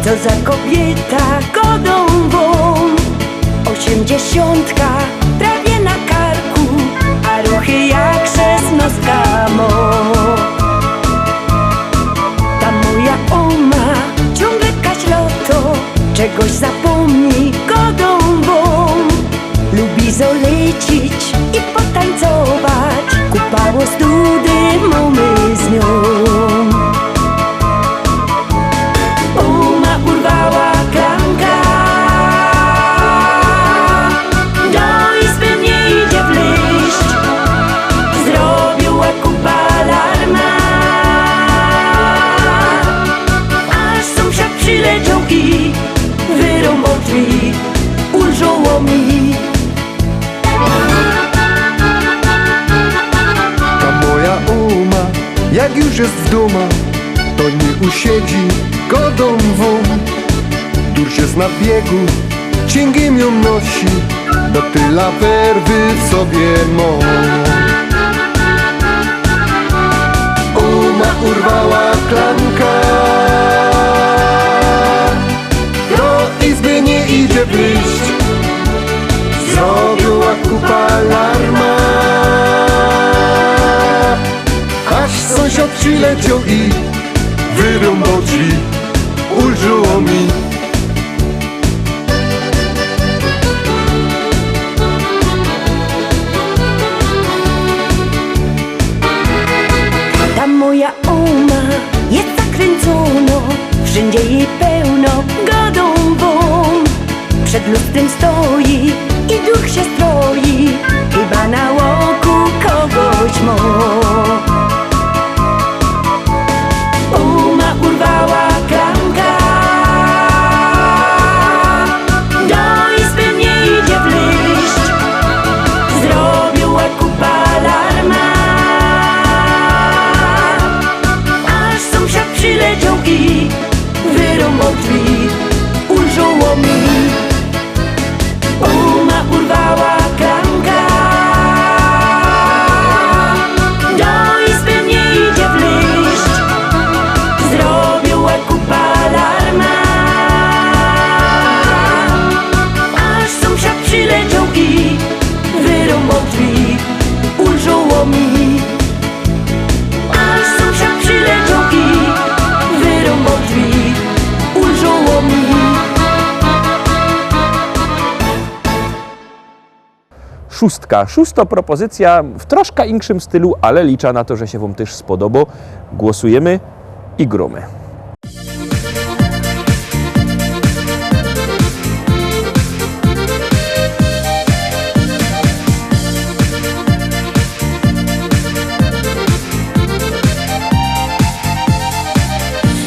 Co za kobieta godą-wą, 80 prawie na karku, a ruchy jak 16 mo. Ta moja oma ciągle kaśloto, czegoś zapomni godą-wą. Lubi zolecić i potańcować, kupało study mamy z nią. Uma urwała klamka, do izby nie idzie wleść, zrobiła kupa alarma, aż sąsiad przyleciał i wyrąbał drzwi, ulżoło mi. Jak już jest w domu, to nie usiedzi godą-wą. Durś jest na biegu, cięgiem ją nosi, do tyla werwy w sobie mo. Uma urwała klamka, do izby nie idzie wyjść, zrobiła kupa alarma, aż sąsiad przyleciał i wyrąbał drzwi, ulżyło mi. Ta moja oma jest zakręcono, wszędzie jej pełno godą-wą. Przed lustrem stoi i duch się stroi, chyba na łoku kogoś mo. Urwała klamka, do izby nie idzie wleść, zrobiła kupa alarma, aż sąsiad przyleciał i wyrąbał drzwi, ulżyło mi. Uma urwała klamka, do izby nie idzie wleść, zrobiła kupa alarma, aż sąsiad przyleciał i wyrąbał drzwi, ulżyło mi. Aż sąsiad przyleciał i wyrąbał drzwi, ulżyło mi. Szósta propozycja w troszkę inkszym stylu, ale liczę na to, że się Wam też spodoba. Głosujemy i gromy.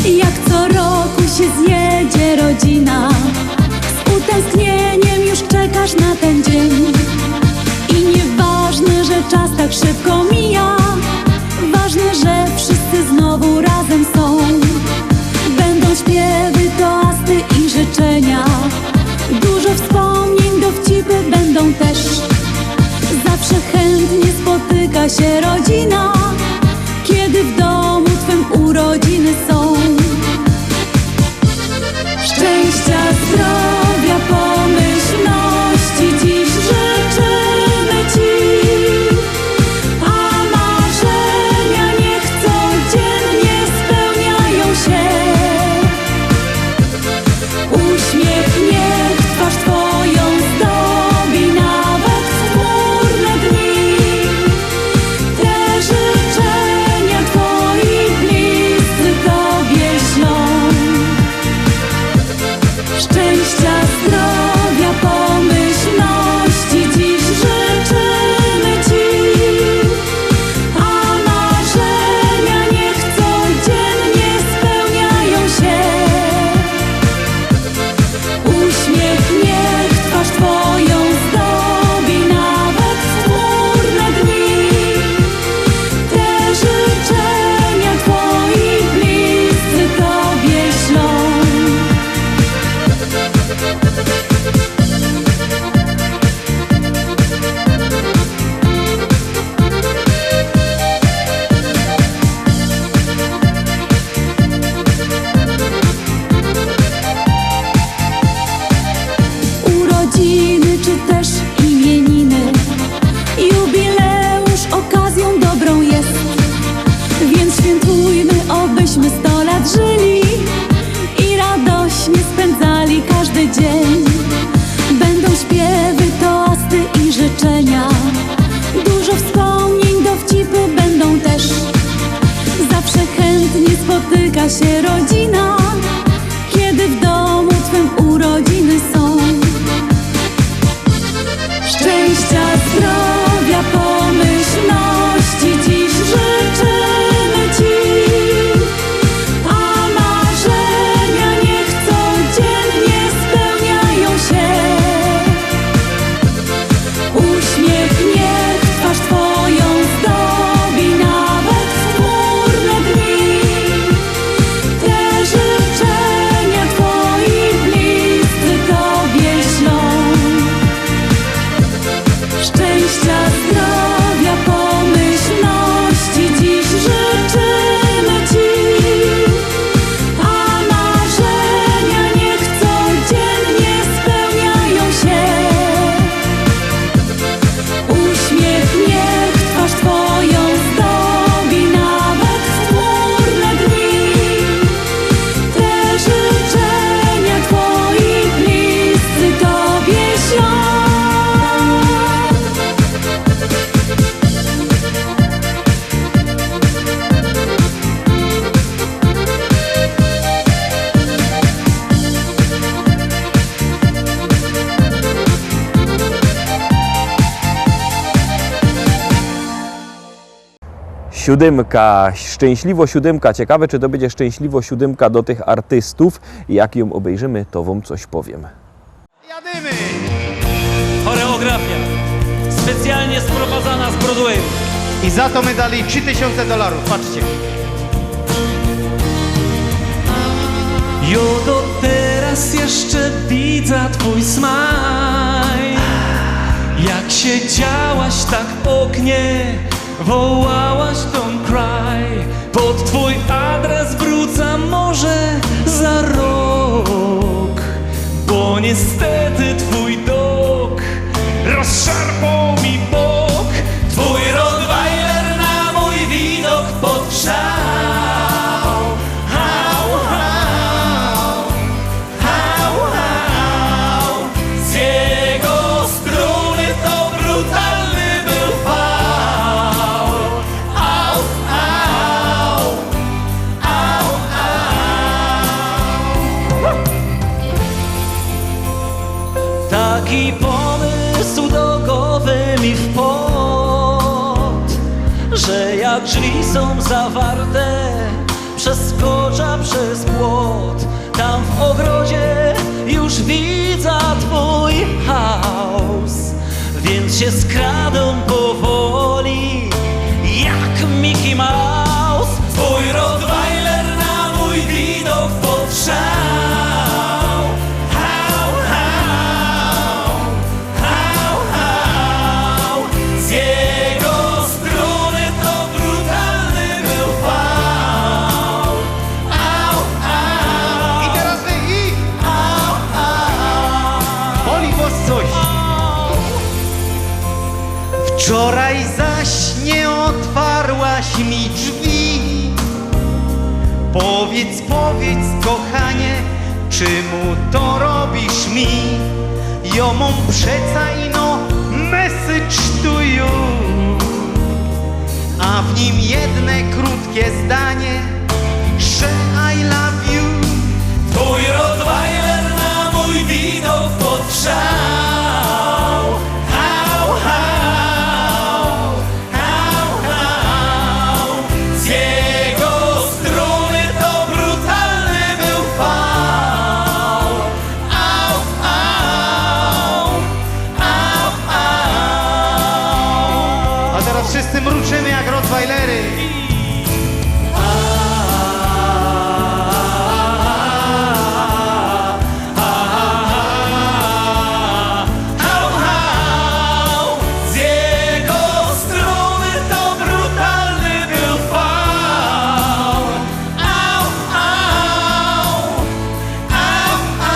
Jak co roku się zjedzie rodzina, z utęsknieniem już czekasz na ten dzień. I nieważne, że czas tak szybko mija, ważne, że wszyscy znowu razem są. Będą śpiewy, toasty i życzenia, dużo wspomnień, dowcipy będą też. Zawsze chętnie spotyka się rodzina, kiedy w domu twym urodziny są. Szczęścia, zdrowia, pomyślności dziś życzymy ci, a marzenia niech codziennie spełniają się. Uśmiech niech twarz twoją zdobi nawet w chmurne dni. Te Siódemka, szczęśliwo siódemka. Ciekawe, czy to będzie szczęśliwo siódemka do tych artystów. Jak ją obejrzymy, to wam coś powiem. Jadymy! Choreografia specjalnie sprowadzana z Broadwayu. I za to my dali $3000. Patrzcie. Jo, do teraz jeszcze widzę twój smaj. Jak siedziałaś tak w oknie, wołałaś don't cry. Pod twój adres wrócę może za rok, bo niestety twój dok rozszarpał mi bok. Twój Rottweiler na mój widok podgrzał. Hał, hał, hał, hał. Z jego struny to brutalny był fał. Au, au, au, au. Taki pomysł do głowy mi wpadł, że jak drzwi są zawarte, przeskoczę przez płot. Tam w ogrodzie już widzę twój chaos, więc się skradą powoli jak Mickey Mouse. Twój Rottweiler na mój widok podgrzał. Hał, hał, hał, hał. Z jego struny to brutalny był fał. Au, au, I teraz wy i au, au. boli was coś. Wczoraj zaś nie otwarłaś mi drzwi. Powiedz, powiedz, kochanie, czemu to robisz mi? Ja mam przeca ino message to you, a w nim jedne krótkie zdanie, że I love you. Twój Rottweiler na mój widok podgrzał. Hał, hał, hał, hał. Z jego struny to brutalny był fał. Au, au, au, au. A teraz wszyscy mruczymy jak Rottweilery. Hał, hał. Z jego struny to brutalny był fał. Au, au, au, au.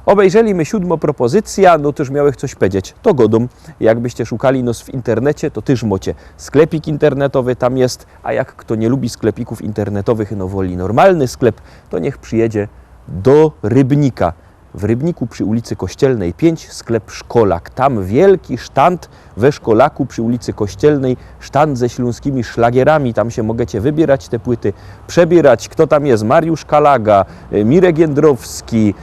Obejrzeliśmy siódmą propozycję, no też miałych coś powiedzieć. To godą. Jakbyście szukali nos w internecie, to też mocie. Sklepik internetowy tam jest, a jak kto nie lubi sklepików internetowych, no woli normalny sklep, to niech przyjedzie do Rybnika. W Rybniku przy ulicy Kościelnej 5 sklep Szkolak. Tam wielki sztand we Szkolaku przy ulicy Kościelnej, sztand ze śląskimi szlagierami. Tam się możecie wybierać te płyty, przebierać. Kto tam jest? Mariusz Kalaga, Mirek Jędrowski,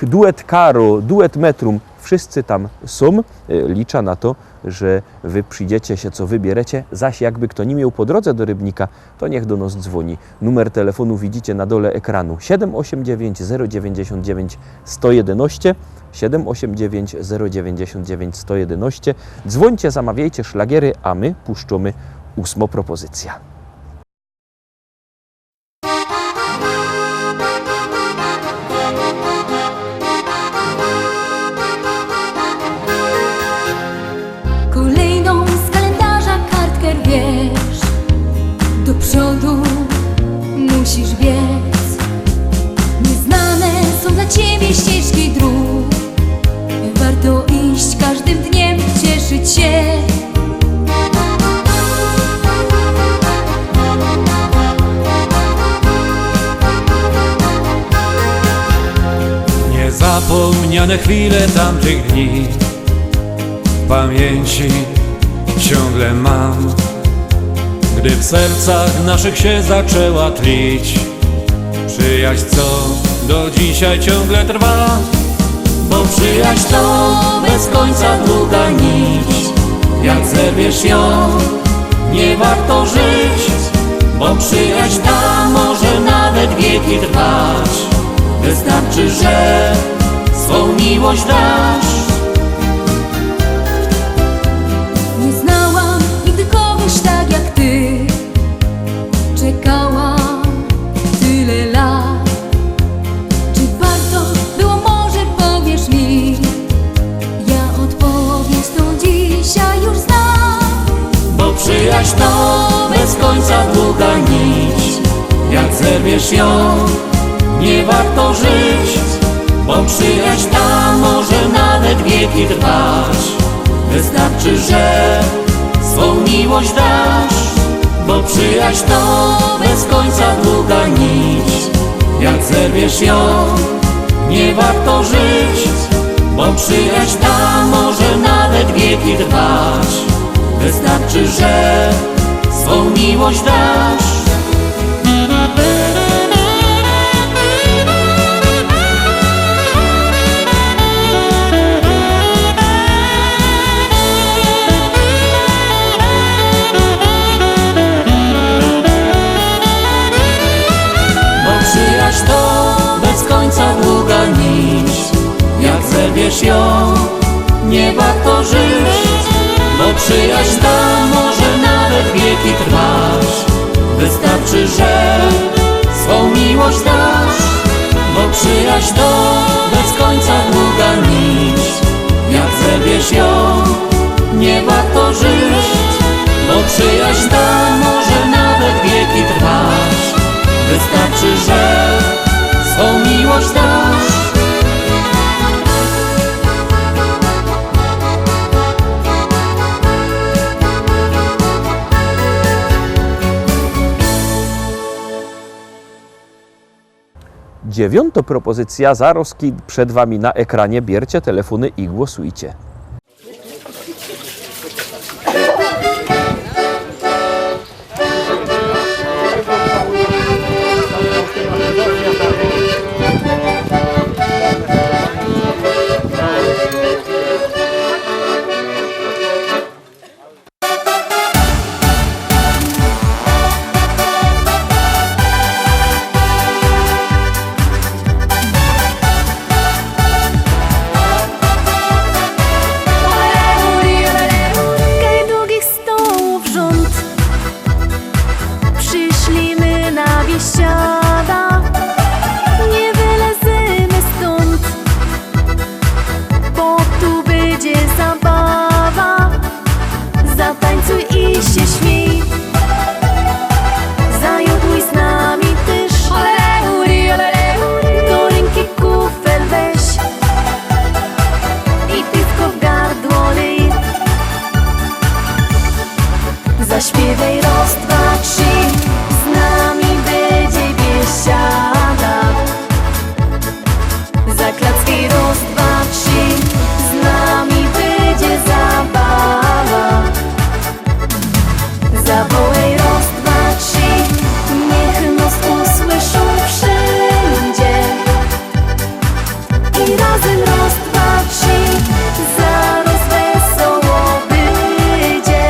duet Karo, duet Metrum. Wszyscy tam są. Liczę na to, że wy przyjdziecie się, co wybierecie. Zaś jakby kto nie miał po drodze do Rybnika, to niech do nas dzwoni. Numer telefonu widzicie na dole ekranu. 789 099 111 789 099 111. Dzwońcie, zamawiajcie szlagiery, a my puszczamy 8. propozycja. Kolejną z kalendarza kartkę rwiesz, do przodu musisz biec. Nieznane są dla ciebie ścieżki dróg, warto iść każdym dniem, cieszyć się. Niezapomniane chwile tamtych dni w pamięci ciągle mam, gdy w sercach naszych się zaczęła tlić przyjaźń, co do dzisiaj ciągle trwa. Bo przyjaźń to bez końca długa nić, jak zerwiesz ją, nie warto żyć. Bo przyjaźń ta może nawet wieki trwać, wystarczy, że swą miłość dasz. Nie znałam nigdy kogoś tak jak ty. Czekałam tyle lat. Czy warto było, może powiesz mi? Ja odpowiedź tą dzisiaj już znam. Bo przyjaźń to bez końca długa nić, jak zerwiesz ją, nie warto żyć. Bo przyjaźń ta może nawet wieki trwać, wystarczy, że swą miłość dasz. Bo przyjaźń to bez końca długa nić, jak zerwiesz ją, nie warto żyć. Bo przyjaźń ta może nawet wieki trwać, wystarczy, że swą miłość dasz. Przyjaźń to bez końca długa nić, jak zerwiesz ją, nie warto żyć. Bo przyjaźń ta może nawet wieki trwać, wystarczy, że swą miłość dasz. Bo przyjaźń to bez końca długa nić, jak zerwiesz ją, nie warto żyć. Bo przyjaźń ta może nawet wieki trwać, wystarczy, że swą miłość dasz. Dziewiąta propozycja, zaroski przed Wami na ekranie. Bierzcie telefony i głosujcie. Zaśpiewaj raz, dwa, trzy, z nami będzie biesiada. Zaklacki raz, dwa, trzy, z nami będzie zabawa. Zawołaj raz, dwa, trzy, niech nas usłyszą wszędzie. I razem raz, dwa, trzy, zaraz wesoło będzie.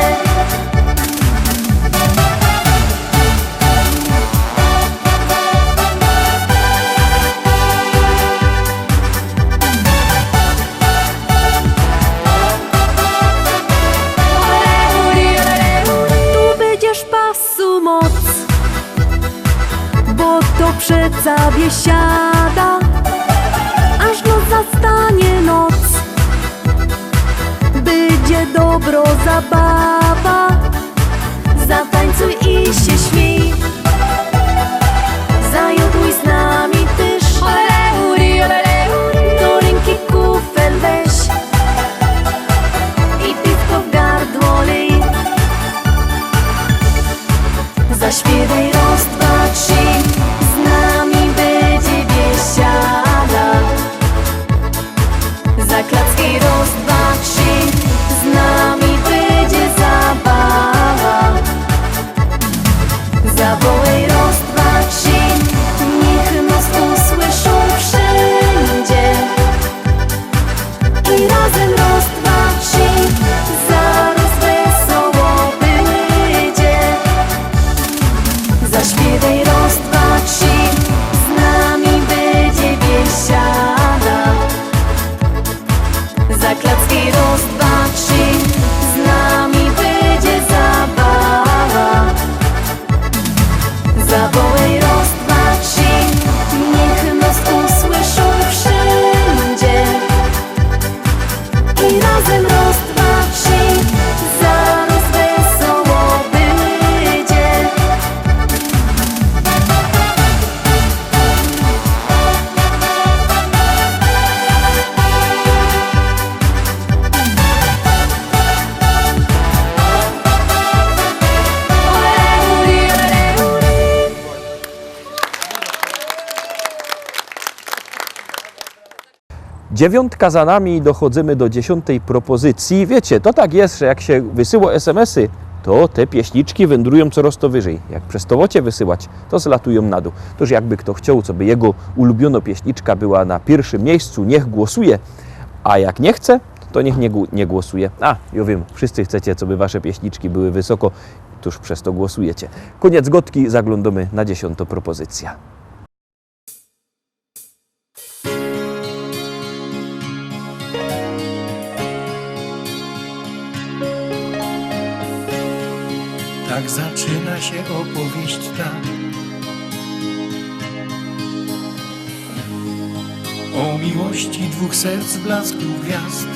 Tu będziesz pasu moc, bo to przeca biesiada, aż noc zastanie noc. Będzie dobro zabawa, zatańcuj i się śmiej. Zajoduj z nami też, do ręki kufel weź i piwko w gardło lej. Zaśpiewaj raz, dwa, trzy, z nami będzie biesiada. Zaklacki raz, dwa, trzy, z nami będzie zabawa. Zawołaj zaśpiewaj raz, dwa, trzy, z nami będzie biesiada. Zaklacki raz, dwa, trzy, z nami będzie zabawa. Zawołaj raz, dwa, trzy, niech nas usłyszą wszędzie. I razem raz, dwa, trzy, zaraz wesoło będzie. Dziewiątka za nami i dochodzimy do 10. propozycji. Wiecie, to tak jest, że jak się wysyła SMS-y, to te pieśniczki wędrują coraz to wyżej. Jak przez to wocie wysyłać, to zlatują na dół. Toż jakby kto chciał, co by jego ulubiona pieśniczka była na pierwszym miejscu, niech głosuje, a jak nie chce, to niech nie głosuje. A, ja wiem, wszyscy chcecie, co by wasze pieśniczki były wysoko, tuż przez to głosujecie. Koniec gotki, zaglądamy na 10. propozycja. Tak zaczyna się opowieść ta o miłości dwóch serc w blasku gwiazd.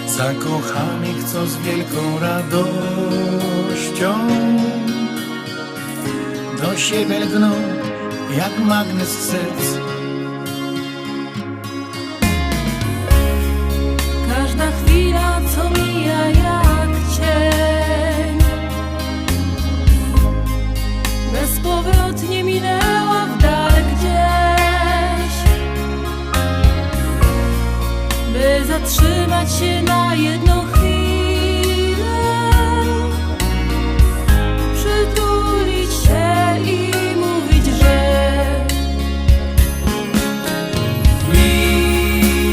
Zakochanych, co z wielką radością do siebie lgną jak magnes serc. Każda chwila, co mija jak cień, bezpowrotnie minęła w dal gdzieś. By zatrzymać się na jedną chwilę, przytulić się i mówić, że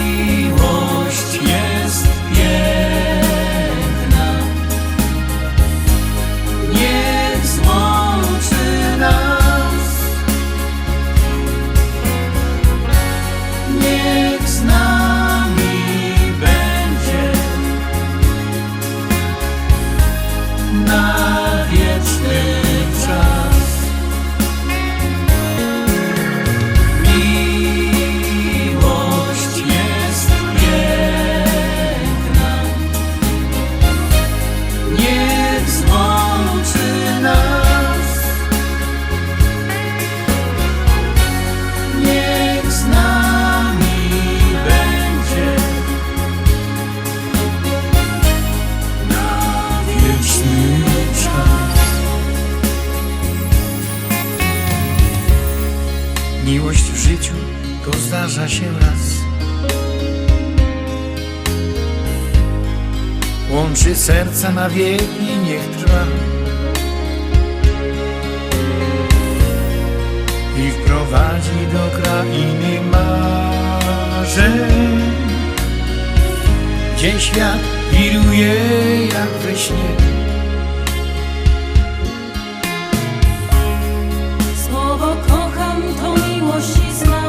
Miłość jest piękna, niech złączy nas, niech z nami będzie na wieczny czas. Miłość jest piękna, niech złączy nas, niech z nami będzie na wieczny czas. Miłość w życiu to zdarza się raz. Łączy serca na wieki, niech trwa i wprowadzi do krainy marzeń, gdzie świat wiruje jak we śnie. słowo kocham to miłość i znak.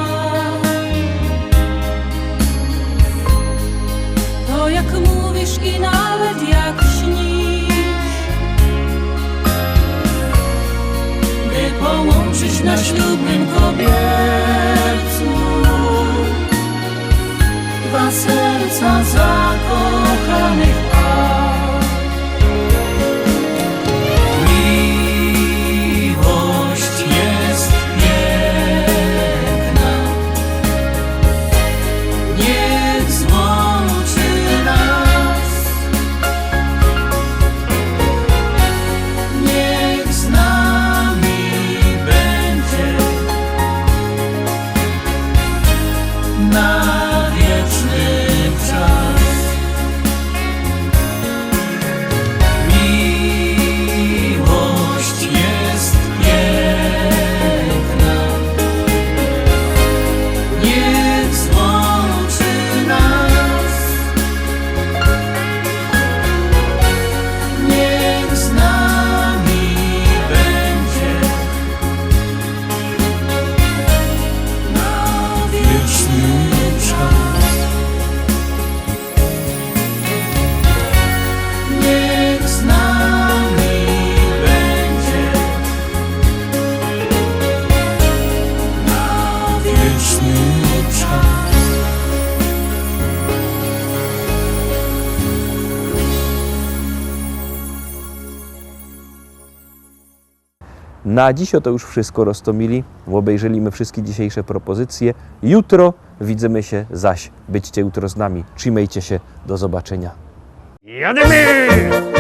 To jak mówisz i nawet jak śnisz, by połączyć na ślubnym kobiercu dwa serca zakochanych par. Miłość jest piękna, niech złączy nas, niech z nami będzie na wieczny czas. Na dziś to już wszystko, Rostomili. Obejrzeliśmy wszystkie dzisiejsze propozycje. Jutro widzimy się zaś. Byćcie jutro z nami. Trzymajcie się. Do zobaczenia. Jademy!